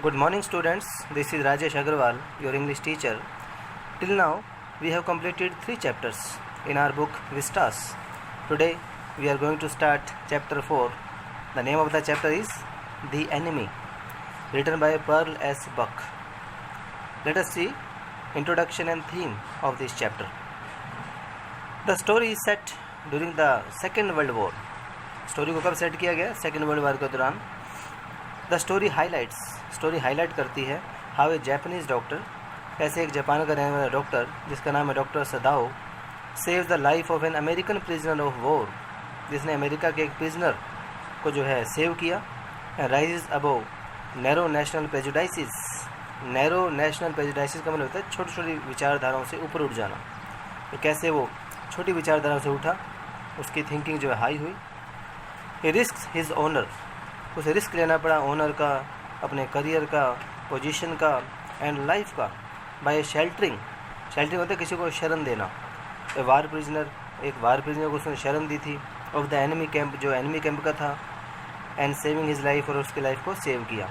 Good morning, students. This is Rajesh Agarwal, your English teacher. Till now, we have completed 3 chapters in our book Vistas. Today, we are going to start chapter 4. The name of the chapter is The Enemy, written by Pearl S. Buck. Let us see introduction and theme of this chapter. The story is set during the Second World War. Story को कब set किया गया? Second world war के दौरान. The story highlight करती है how a Japanese doctor, कैसे एक जापान का रहने वाला डॉक्टर जिसका नाम है doctor Sadao, save the life of an American prisoner of war, जिसने अमेरिका के एक प्रिजनर को जो है सेव किया. And rises above narrow national prejudices. Narrow national prejudices का मतलब होता है छोटी छोटी विचारधाराओं से ऊपर उठ जाना. तो कैसे वो छोटी विचारधाराओं से उठा, उसकी थिंकिंग जो है हाई हुई. ही रिस्क हिज ऑनर, उसे रिस्क लेना पड़ा ऑनर का, अपने करियर का, पोजीशन का एंड लाइफ का, बाय शेल्टरिंग होता है किसी को शरण देना. एक वार प्रिजनर को उसने शरण दी थी ऑफ द एनिमी कैंप, जो एनिमी कैंप का था. एंड सेविंग हिज लाइफ, और उसकी लाइफ को सेव किया.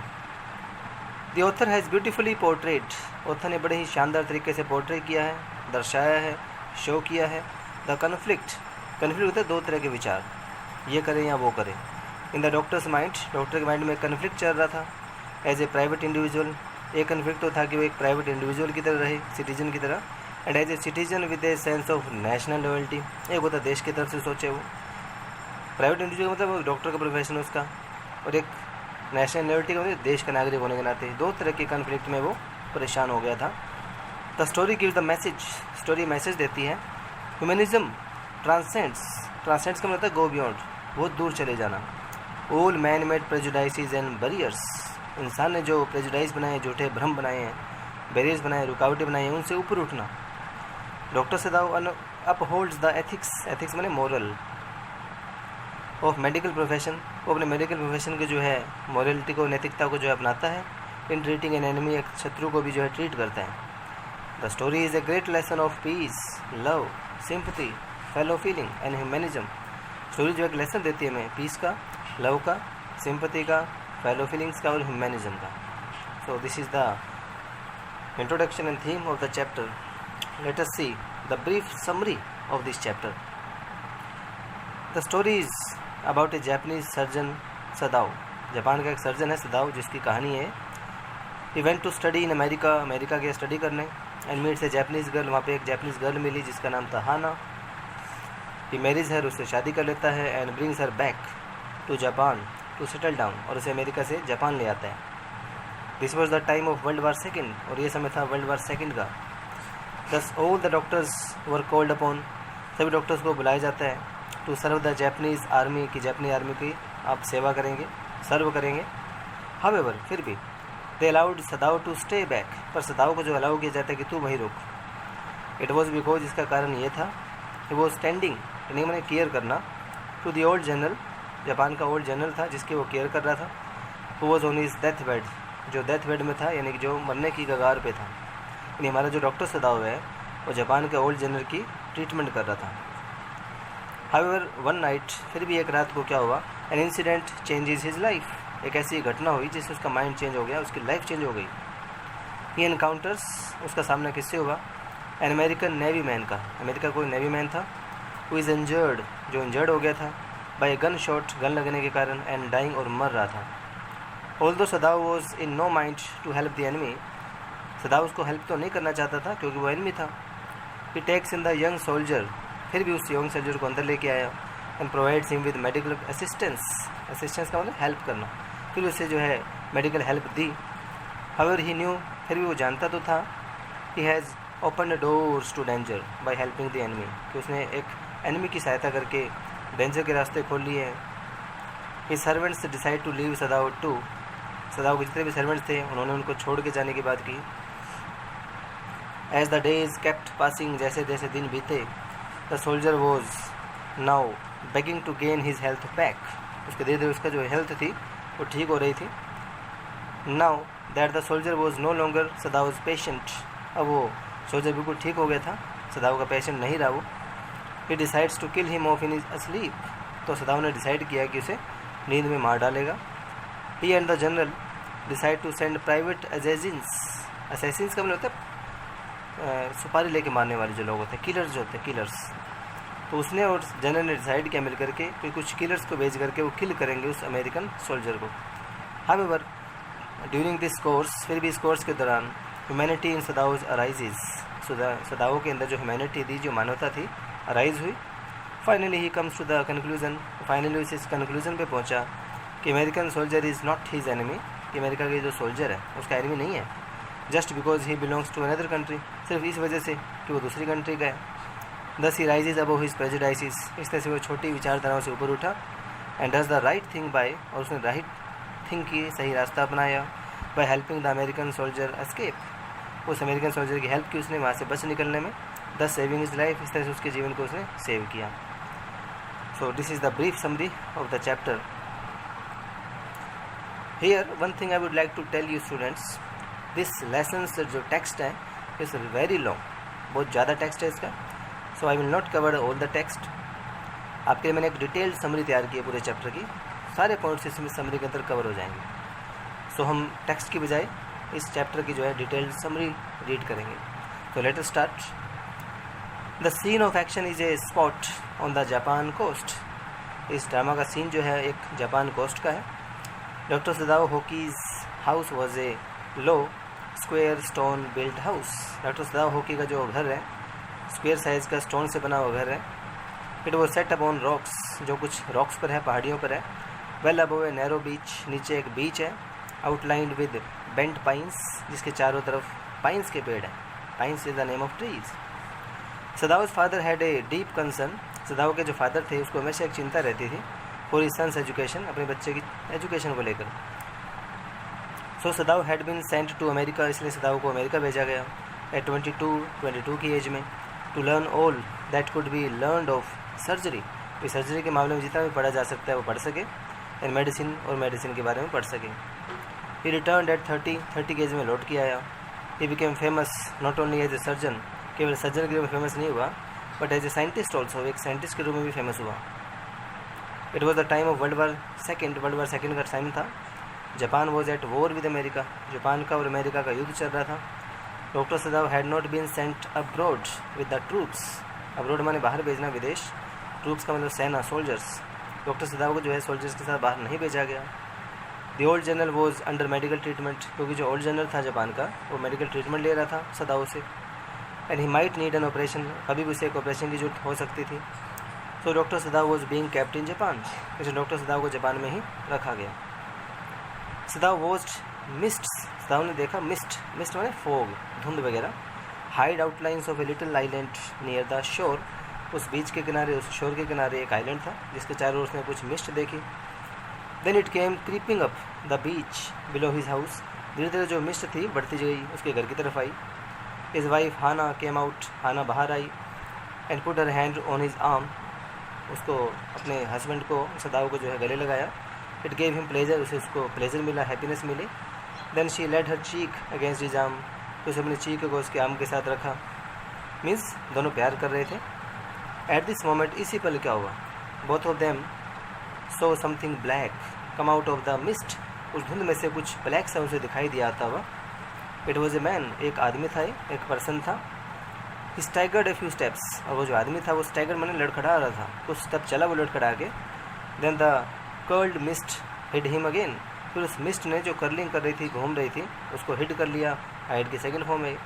The author has beautifully portrait, author ने बड़े ही शानदार तरीके से पोर्ट्रे किया है, दर्शाया है, शो किया है. द कन्फ्लिक्ट होता है दो तरह के विचार, ये करें या वो करें. In the doctors mind, doctor के माइंड में कन्फ्लिक्ट चल रहा था. एज ए प्राइवेट इंडिविजुअल, एक कन्फ्लिक्ट तो था कि वो एक प्राइवेट इंडिविजुअल की तरह रहे, सिटीजन की तरह. And as a citizen with a sense of national loyalty, एक होता देश की तरफ से सोचे वो. प्राइवेट इंडिविजुअल मतलब वो डॉक्टर का प्रोफेशन उसका, और एक नेशनल लॉयल्टी का मतलब देश का नागरिक होने के नाते. दो तरह के कन्फ्लिक्ट में वो परेशान हो गया था. The story gives the message, story message देती है. ह्यूमनिज्म ट्रांसेंड्स का मतलब गो बियॉन्ड, बहुत दूर चले जाना. All man made prejudices and barriers, इंसान ने जो प्रेजुडाइस बनाए, झूठे भ्रम बनाए हैं, बैरियर्स बनाए, रुकावटें बनाई हैं, उनसे ऊपर उठना. Doctor Sadao upholds the ethics माने मोरल ऑफ मेडिकल प्रोफेशन, वो अपने मेडिकल प्रोफेशन के जो है मॉरलिटी को, नैतिकता को जो है अपनाता है. इन ट्रीटिंग एन एनिमी, एक शत्रु को भी जो है ट्रीट करता है. The story is a great lesson of peace, love, sympathy, fellow feeling and humanism. Story जो एक लेसन देती है हमें पीस का, लव का, सिंपथी का, फेलो फीलिंग्स का और ह्यूमनिज्म का. So this is the introduction and theme of the chapter. Let us see the brief summary of this chapter. The story is about a Japanese surgeon Sadao, Japan का एक surgeon है Sadao, जिसकी कहानी है. He went to study in America गया study करने. And meets a Japanese girl, वहाँ पे एक जापानीज गर्ल मिली जिसका नाम था हाना. ही मैरिज हर, उससे शादी कर लेता है. And brings her back to Japan to settle down, और उसे अमेरिका से जापान ले आता है. This was the time of world war second, और ये समय था वर्ल्ड वार सेकेंड का. Thus all the doctors were called upon, सभी डॉक्टर्स को बुलाया जाता है. To serve the Japanese army, की जापानी आर्मी की आप सेवा करेंगे, सर्व करेंगे. हाउएवर, फिर भी they allowed Sadao to stay back, पर सदाओ को जो अलाउ किया जाता है कि तू वहीं रुक. इट वॉज बिकॉज, इसका कारण ये था, ही वॉज स्टैंडिंग, यानी मैंने केयर करना, to the old general, Japan का ओल्ड जनरल था जिसकी वो केयर कर रहा था. Who was on his death bed, जो डेथ बेड में था, यानी कि जो मरने की कगार पे था. यानी हमारा जो डॉक्टर सदाओ है वो जापान के ओल्ड जनरल की ट्रीटमेंट कर रहा था. हाउएवर वन नाइट, फिर भी एक रात को क्या हुआ, an incident changes his life, एक ऐसी घटना हुई जिससे उसका माइंड चेंज हो गया, उसकी लाइफ चेंज हो गई. ही एनकाउंटर्स, उसका सामना किससे हुआ, एन अमेरिकन नेवी मैन का, अमेरिका कोई नेवी मैन था. हु इज़ इंजर्ड, जो इंजर्ड हो गया था, बाय गन शॉट, गन लगने के कारण, एंड डाइंग, और मर रहा था. Although Sadao was in no mind to help the enemy, Sadao उसको हेल्प तो नहीं करना चाहता था क्योंकि वो एनिमी था. He takes in the young soldier, फिर भी उस यंग सोल्जर को अंदर लेके आया. And provides him with medical assistance का मतलब हेल्प करना, फिर उसे जो है मेडिकल हेल्प दी. हाउएवर ही न्यू, फिर भी वो जानता तो था, he has open doors to danger by helping the enemy, कि उसने एक एनिमी की सहायता करके डेंजर के रास्ते खोल लिए हैं. He servants decide to leave Sadao to, Sadao के जितने भी सर्वेंट्स थे उन्होंने उनको छोड़ के जाने की बात की. As the days kept passing, जैसे जैसे दिन बीते, the soldier was now beginning to gain his health back, उसके धीरे धीरे उसका जो हेल्थ थी वो ठीक हो रही थी. Now that the soldier was no longer Sadao's patient, अब वो सोल्जर बिल्कुल ठीक हो गया था, सदाओ का पेशेंट नहीं रहा वो. He decides to kill him off in his asleep, तो सदाओ ने डिसाइड किया कि उसे नींद में मार डालेगा. He and the general decide to send private assassins का मतलब होता है सुपारी लेके मारने वाले जो लोग होते हैं, किलर्स जो होते हैं, किलर्स। तो उसने और जनरल ने डिसाइड किया मिल करके कि कुछ किलर्स को भेज करके वो किल करेंगे उस अमेरिकन सोल्जर को। हाउएवर ड्यूरिंग दिस कोर्स, फिर भी इस कोर्स के दौरान ह्यूमैनिटी इन सदाउज अराइजेज, सदाओं के अंदर जो ह्यूमैनिटी थी, जो मानवता थी, अराइज हुई। Finally he comes to the conclusion, finally उस इस कंक्लूजन पे पहुंचा कि American soldier is not his enemy, कि अमेरिका के जो सोल्जर है उसका एनिमी नहीं है, just because he belongs to another country, सिर्फ इस वजह से कि वो दूसरी कंट्री का है। Thus he rises above his prejudices, इस तरह से वो छोटी विचारधाराओं से ऊपर उठा। And does the right thing by, और उसने राइट थिंग की, सही रास्ता अपनाया, by helping the American soldier escape, उस अमेरिकन सोल्जर की हेल्प की उसने वहाँ से बच निकलने में, दस सेविंग हिज लाइफ, इस तरह से उसके जीवन को उसने सेव किया। So this is the brief summary of the chapter. Here one thing I would like to tell you students, this lesson जो टेक्स्ट है इज़ वेरी लॉन्ग, बहुत ज़्यादा टेक्स्ट है इसका। So I will not cover all the text. आपके लिए मैंने एक डिटेल्ड समरी तैयार की है पूरे चैप्टर की, सारे पॉइंट्स इसमें समरी के अंदर कवर हो जाएंगे। सो हम टेक्स्ट की बजाय इस चैप्टर की जो है डिटेल्ड समरी रीड करेंगे। तो let us start. The scene of action is a spot on the Japan coast, इस ड्रामा का सीन जो है एक जापान कोस्ट का है। Doctor Sadao Hoki's house was a low square stone built house, doctor Sadao Hoki का जो घर है स्क्वेयर साइज का स्टोन से बना हुआ घर है। It was set up on rocks, जो कुछ रॉक्स पर है, पहाड़ियों पर है। वेल अबव ए नैरो बीच, नीचे एक बीच है, आउटलाइंड विद बेंट पाइन्स, जिसके चारों तरफ पाइन्स के पेड़ हैं। Pines is the name of trees. Sadao's father had a deep concern, Sadao के जो फादर थे उसको हमेशा एक चिंता रहती थी फॉर हिज सन्स एजुकेशन, अपने बच्चे की एजुकेशन को लेकर। So Sadao had been sent to America, इसलिए सदाओ को अमेरिका भेजा गया एट 22 की एज में, to learn all that could be learned of surgery, तो सर्जरी के मामले में जितना भी पढ़ा जा सकता है वो पढ़ सके, एंड मेडिसिन, और मेडिसिन के बारे में पढ़ सके। ही रिटर्न एट 30 की एज में लौट के आया। He became famous not only as a surgeon, केवल सर्जन के रूप में फेमस नहीं हुआ, but as a scientist also, एक साइंटिस्ट के रूप में भी फेमस हुआ। It was the time of world war second का टाइम था। Japan was at war with America, Japan का और अमेरिका का युद्ध चल रहा था। Doctor Sadao had not been sent abroad with the troops, abroad माने बाहर भेजना, विदेश, ट्रूप्स का मतलब सेना, सोल्जर्स। डॉक्टर सदाओ को जो है सोल्जर्स के साथ बाहर नहीं भेजा गया। The old general was under medical treatment, क्योंकि जो ओल्ड जनरल था जापान का वो मेडिकल ट्रीटमेंट ले रहा था सदाओ से। And he might need an operation, कभी भी उसे एक ऑपरेशन की जरूरत हो सकती थी। So doctor Sadao was being kept in Japan, इसलिए डॉक्टर सदाओ को जापान में ही रखा गया। सदाओ वॉच्ड मिस्ट्स, सदाओ ने देखा मिस्ट माने फॉग, धुंध वगैरह। Hide outlines of a little island near the shore, उस बीच के किनारे, उस शोर के किनारे एक आइलैंड था जिसके चारों ओर उसने कुछ मिस्ट देखी। Then it came creeping up the beach below his house, धीरे धीरे जो मिस्ट थी बढ़ती गई, उसके घर की तरफ आई। His wife Hana came out, Hana बाहर आई, and put her hand on his arm, उसको अपने हस्बैंड को, सदाओ को जो है गले लगाया। इट गेव हिम प्लेजर, उसे उसको प्लेजर मिला, हैप्पीनेस मिली। Then she laid her cheek against his arm, तो उसे अपनी चीक को उसके आर्म के साथ रखा, मीन्स दोनों प्यार कर रहे थे। एट दिस मोमेंट, इसी पल क्या हुआ, both of them so something black come out of the mist, उस धुंध में से कुछ ब्लैक सा उसे दिखाई दिया आता हुआ। इट वॉज ए मैन, एक आदमी था, एक पर्सन था। ही स्टैगर्ड ए फ्यू स्टेप्स, और वो जो आदमी था वो स्टैगर्ड मैंने लड़खड़ा रहा था, कुछ स्टेप चला वो लड़खड़ा के। Then the curled mist hid him again, फिर उस मिस्ट ने जो कर्लिंग कर रही थी, घूम रही थी, उसको हिट कर लिया, हाइड की सेकंड फॉर्म में।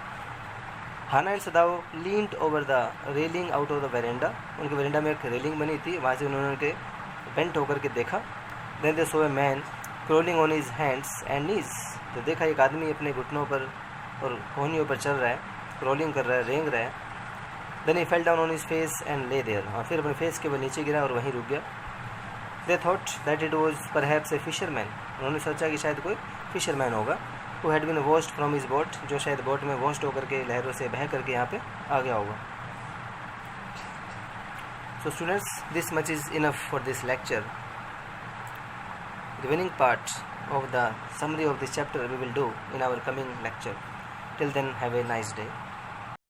Hana and Sadao leaned over the railing out of the veranda, उनके वेरेंडा में एक रेलिंग बनी थी, वहाँ से उन्होंने उनके बेंट होकर के देखा। Then they saw a man crawling on his hands and knees, तो देखा एक आदमी अपने घुटनों पर और कोहनियों पर चल रहा है, क्रोलिंग कर रहा है, रेंग रहा है। Then he fell down on his face and lay there, और फिर अपने फेस के वो नीचे गिरा और वहीं रुक गया। They thought that it was perhaps a fisherman, उन्होंने सोचा कि शायद कोई फिशरमैन होगा, who had been washed from his boat, जो शायद बोट में वॉश्ड होकर के लहरों से बह करके यहाँ पे आ गया होगा। So students, this much is enough for this lecture. The remaining part of the summary of this chapter we will do in our coming lecture. Till then, have a nice day.